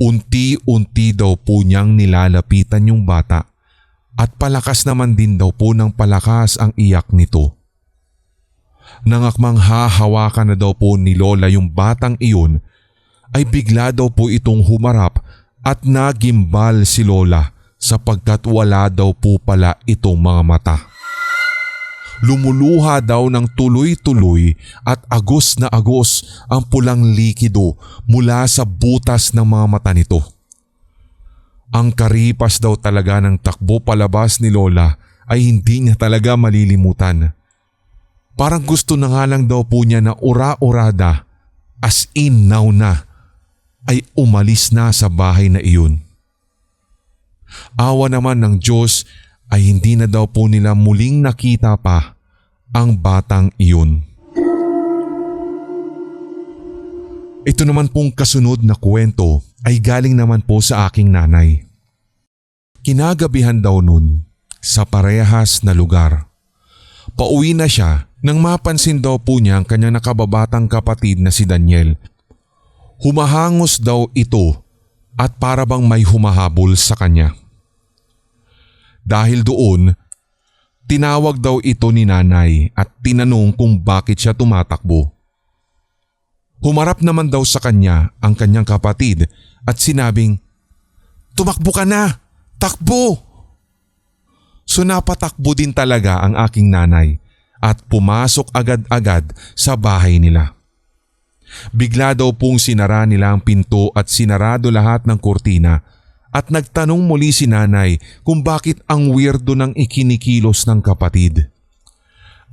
Unti-unti daw po niyang nilalapitan yung bata at palakas naman din daw po ng palakas ang iyak nito. Nang akmang hahawakan na daw po ni Lola yung batang iyon ay bigla daw po itong humarap at nagimbal si Lola sapagkat wala daw po pala itong mga mata. Lumuluha daw ng tuloy-tuloy at agos na agos ang pulang likido mula sa butas ng mga mata nito. Ang karipas daw talaga ng takbo palabas ni Lola ay hindi niya talaga malilimutan. Parang gusto na nga lang daw po niya na ura-urada, as in now na, ay umalis na sa bahay na iyon. Awa naman ng Diyos ay hindi na daw po nila muling nakita pa ang batang iyon. Ito naman pong kasunod na kwento ay galing naman po sa aking nanay. Kinagabihan daw nun sa parehas na lugar. Pauwi na siya nang mapansin daw po niya ang kanyang nakababatang kapatid na si Daniel. Humahangos daw ito at para bang may humahabol sa kanya. Dahil doon, tinawag daw ito ni nanay at tinanong kung bakit siya tumatakbo. Humarap naman daw sa kanya ang kanyang kapatid at sinabing, "Tumakbo ka na! Takbo!" So napatakbo din talaga ang aking nanay at pumasok agad-agad sa bahay nila. Bigla daw pong sinara nila ang pinto at sinarado lahat ng kurtina at nagtanong muli si nanay kung bakit ang weirdo ng ikinikilos ng kapatid.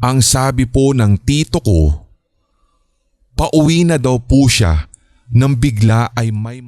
Ang sabi po ng tito ko, pauwi na daw po siya nang bigla ay may